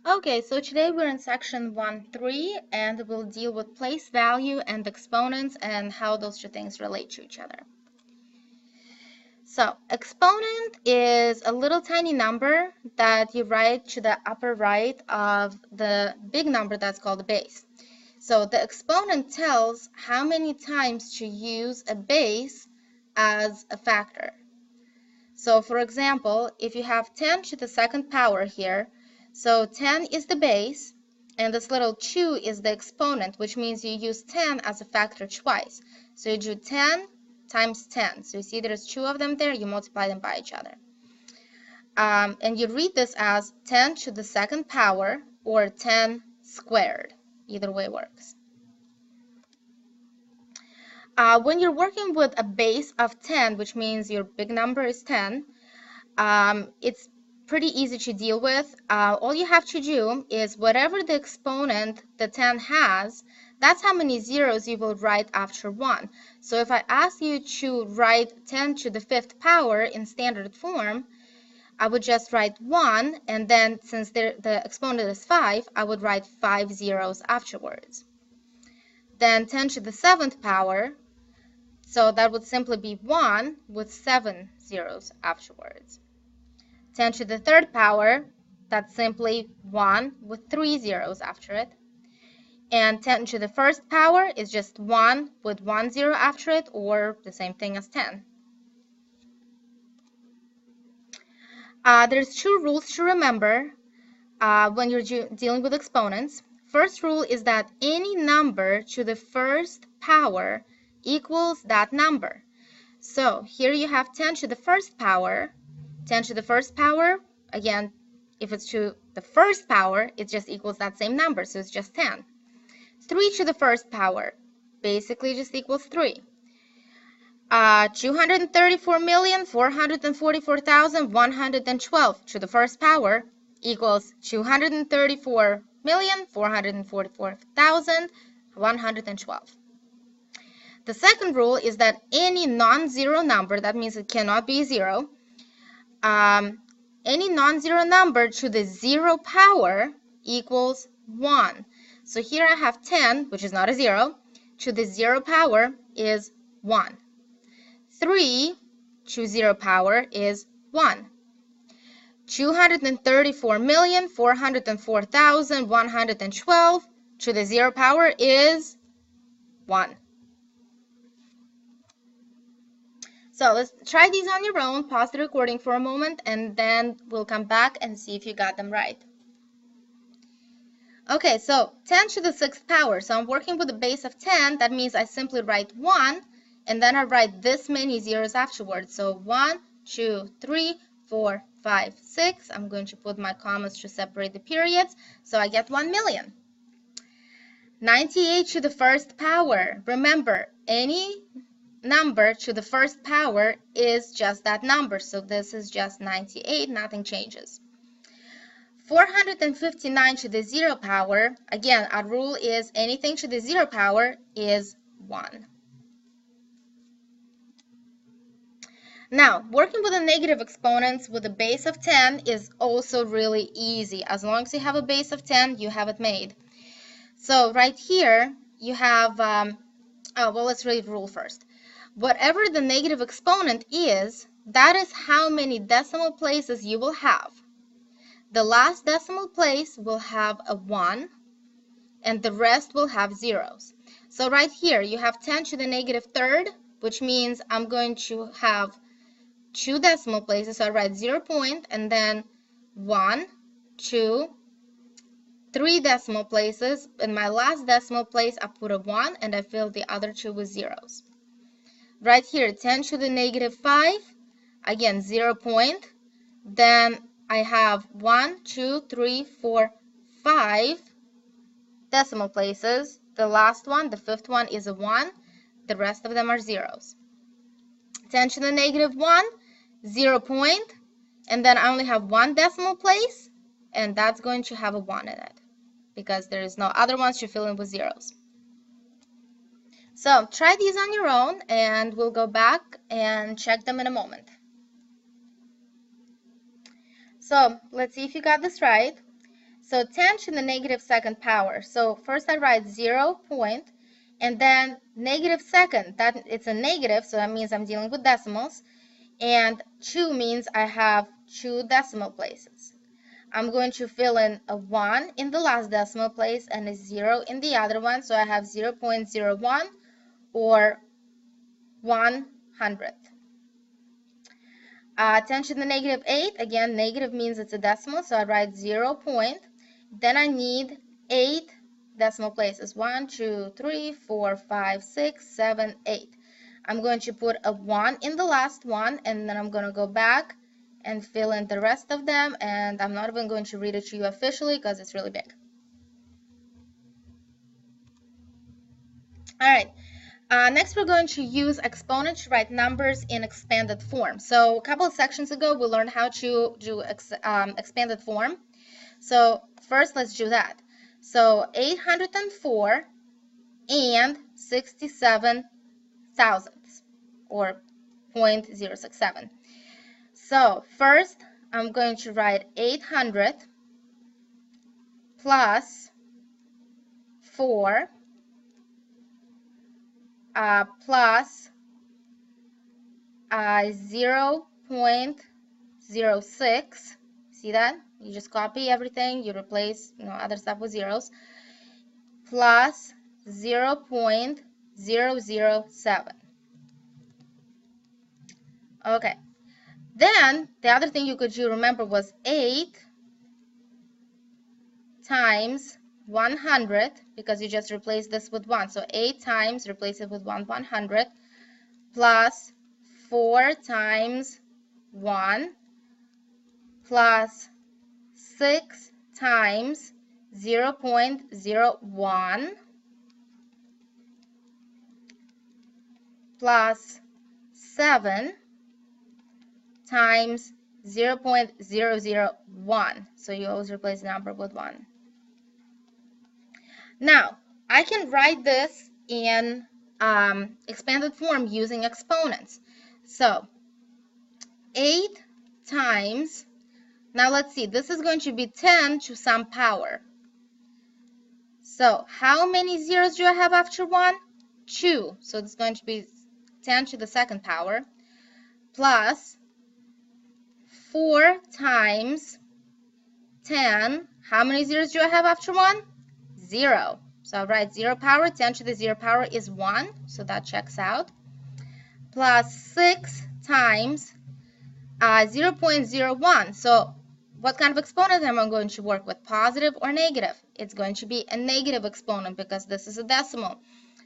Okay, so today we're in section 1.3 and we'll deal with place value and exponents and how those two things relate to each other. So exponent is a little tiny number that you write to the upper right of the big number that's called the base. So the exponent tells how many times to use a base as a factor. So for example, if you have 10 to the second power here, so 10 is the base, and this little 2 is the exponent, which means you use 10 as a factor twice. So you do 10 times 10. So you see there's 2 of them there, you multiply them by each other. And you read this as 10 to the second power or 10 squared. Either way works. When you're working with a base of 10, which means your big number is 10, it's pretty easy to deal with. All you have to do is whatever the exponent the 10 has, that's how many zeros you will write after 1. So if I ask you to write 10 to the 5th power in standard form, I would just write 1, and then since the exponent is 5, I would write 5 zeros afterwards. Then 10 to the 7th power, so that would simply be 1 with 7 zeros afterwards. 10 to the 3rd power, that's simply 1 with 3 zeros after it. And 10 to the 1st power is just 1 with 1 zero after it, or the same thing as 10. There's two rules to remember when you're dealing with exponents. First rule is that any number to the 1st power equals that number. So here you have 10 to the 1st power. 10 to the 1st power, again, if it's to the 1st power, it just equals that same number, so it's just 10. 3 to the 1st power basically just equals 3. 234,444,112 to the 1st power equals 234,444,112. The second rule is that any non-zero number, that means it cannot be 0, any non-zero number to the 0 power equals 1. So here I have 10, which is not a 0, to the 0 power is 1. 3 to 0 power is 1. 234,404,112 to the 0 power is 1. So let's try these on your own. Pause the recording for a moment, and then we'll come back and see if you got them right. Okay, so 10 to the 6th power. So I'm working with a base of 10. That means I simply write 1, and then I write this many zeros afterwards. So 1, 2, 3, 4, 5, 6. I'm going to put my commas to separate the periods. So I get 1,000,000. 98 to the 1st power. Remember, any number to the 1st power is just that number. So this is just 98. Nothing changes. 459 to the 0 power, again, our rule is anything to the 0 power is 1. Now, working with the negative exponents with a base of 10 is also really easy. As long as you have a base of 10, you have it made. So right here, you have, well, let's read the rule first. Whatever the negative exponent is, that is how many decimal places you will have. The last decimal place will have a 1, and the rest will have zeros. So right here, you have 10 to the negative 3rd, which means I'm going to have 2 decimal places. So I write 0 point, and then 1, 2, 3 decimal places. In my last decimal place, I put a 1, and I fill the other 2 with zeros. Right here, 10 to the negative 5, again, 0 point. Then I have 1, 2, 3, 4, 5 decimal places. The last one, the 5th one, is a 1. The rest of them are zeros. 10 to the negative 1, 0 point. And then I only have 1 decimal place, and that's going to have a 1 in it because there is no other ones to fill in with zeros. So try these on your own, and we'll go back and check them in a moment. So let's see if you got this right. So 10 to the negative second power. So first I write 0 point, and then negative second. That it's a negative, so that means I'm dealing with decimals. And 2 means I have 2 decimal places. I'm going to fill in a 1 in the last decimal place and a 0 in the other one. So I have 0.01 or 100th. 10 to the negative 8, again, negative means it's a decimal, so I write 0 point. Then I need 8 decimal places, 1, 2, 3, 4, 5, 6, 7, 8. I'm going to put a 1 in the last one, and then I'm going to go back and fill in the rest of them, and I'm not even going to read it to you officially because it's really big. All right. Next, we're going to use exponent to write numbers in expanded form. So a couple of sections ago, we learned how to do expanded form. So first, let's do that. So 804 and 67 thousandths, or 0.067. So first, I'm going to write 800 plus 4 plus 0.06. See that? You just copy everything, you replace other stuff with zeros, plus 0.007. Okay. Then the other thing you could do, remember, was 8 times 100, because you just replace this with 1. So 8 times, replace it with 100, plus 4 times 1, plus 6 times 0.01, plus 7 times 0.001. So you always replace the number with 1. Now, I can write this in expanded form using exponents. So 8 times, now let's see, this is going to be 10 to some power. So how many zeros do I have after 1? 2. So it's going to be 10 to the second power, plus 4 times 10. How many zeros do I have after 1? 0. So I'll write 0 power. 10 to the 0 power is 1. So that checks out. Plus 6 times 0.01. So what kind of exponent am I going to work with? Positive or negative? It's going to be a negative exponent because this is a decimal.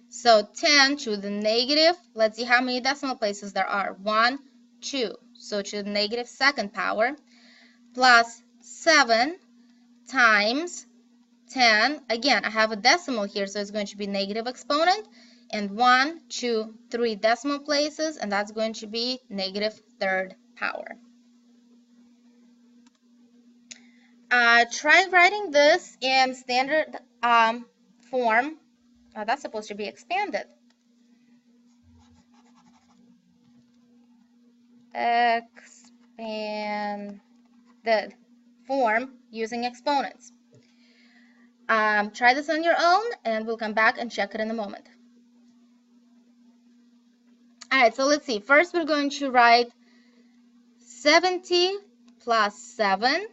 So 10 to the negative, let's see how many decimal places there are. 1, 2. So to the negative second power, plus 7 times 10. Again, I have a decimal here, so it's going to be negative exponent. And 1, 2, 3 decimal places, and that's going to be negative third power. Try writing this in standard form. That's supposed to be expanded. Expanded form using exponents. Try this on your own, and we'll come back and check it in a moment. All right, so let's see. First, we're going to write 70 plus 7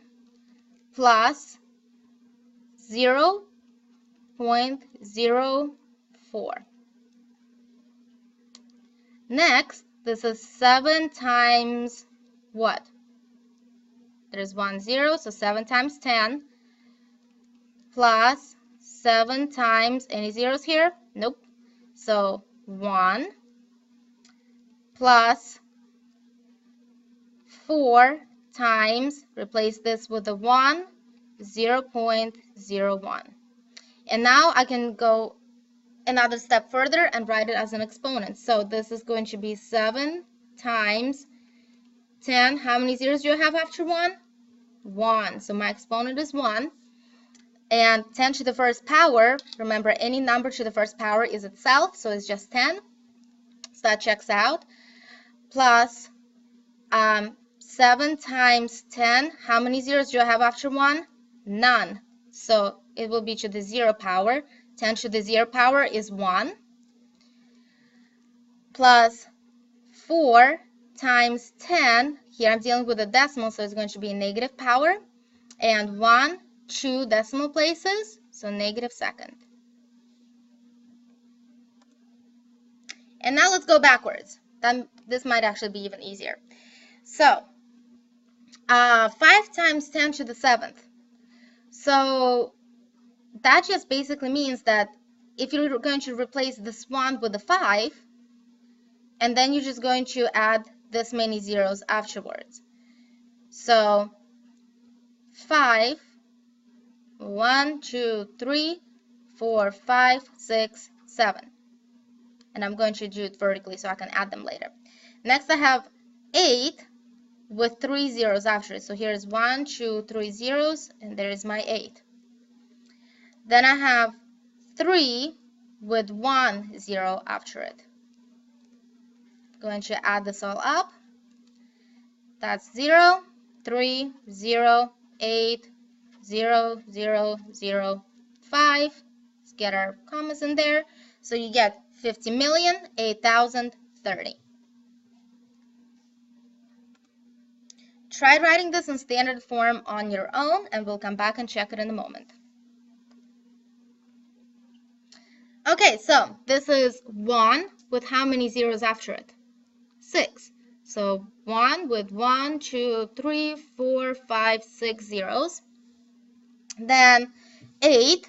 plus 0.04. Next, this is 7 times what? There's 1 0, so 7 times 10 plus 7 times, any zeros here? Nope. So 1 plus 4 times, replace this with a 1, 0.01. And now I can go another step further and write it as an exponent. So this is going to be 7 times 10. How many zeros do you have after 1? 1. So my exponent is 1. And 10 to the first power, remember any number to the first power is itself, so it's just 10. So that checks out. Plus 7 times 10. How many zeros do I have after 1? None. So it will be to the 0 power. 10 to the 0 power is 1, plus 4 times 10. Here I'm dealing with a decimal, so it's going to be a negative power. And 1, 2 decimal places, so negative second. And now let's go backwards. This might actually be even easier. So 5 times 10 to the 7th. So that just basically means that if you're going to replace this 1 with a 5, and then you're just going to add this many zeros afterwards. So 5, 1, 2, 3, 4, 5, 6, 7. And I'm going to do it vertically so I can add them later. Next I have 8 with 3 zeros after it. So here's 1, 2, 3 zeros, and there is my 8. Then I have 3 with 1 0 after it. Going to add this all up. That's 0, 3, 0, 8, 0, 0, 0, 5. Let's get our commas in there. So you get 50,008,030. Try writing this in standard form on your own, and we'll come back and check it in a moment. Okay, so this is 1 with how many zeros after it? 6. So 1 with 1, 2, 3, 4, 5, 6 zeros. Then 8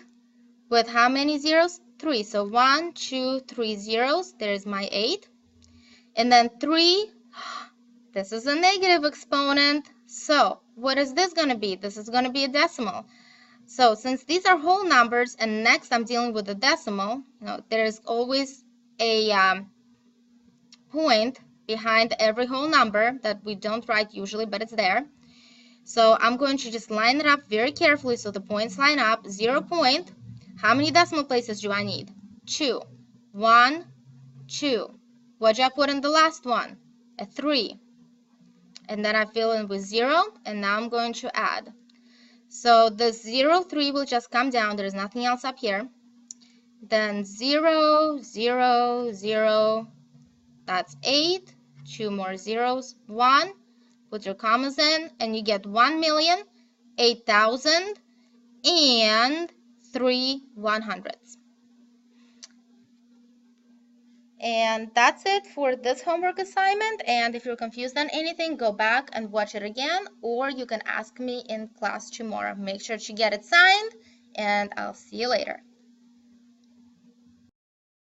with how many zeros? 3. So 1, 2, 3 zeros. There's my 8. And then 3, this is a negative exponent. So what is this going to be? This is going to be a decimal. So since these are whole numbers, and next I'm dealing with a decimal, there's always a point behind every whole number that we don't write usually, but it's there. So I'm going to just line it up very carefully so the points line up. 0 point. How many decimal places do I need? 2. 1, 2. What do I put in the last one? A 3. And then I fill in with 0, and now I'm going to add. So the 0, 3 will just come down. There's nothing else up here. Then 0, 0, 0. That's 8. 2 more zeros. 1. Put your commas in, and you get 1,008,003 100ths. And that's it for this homework assignment. And if you're confused on anything, go back and watch it again, or you can ask me in class tomorrow. Make sure to get it signed, and I'll see you later.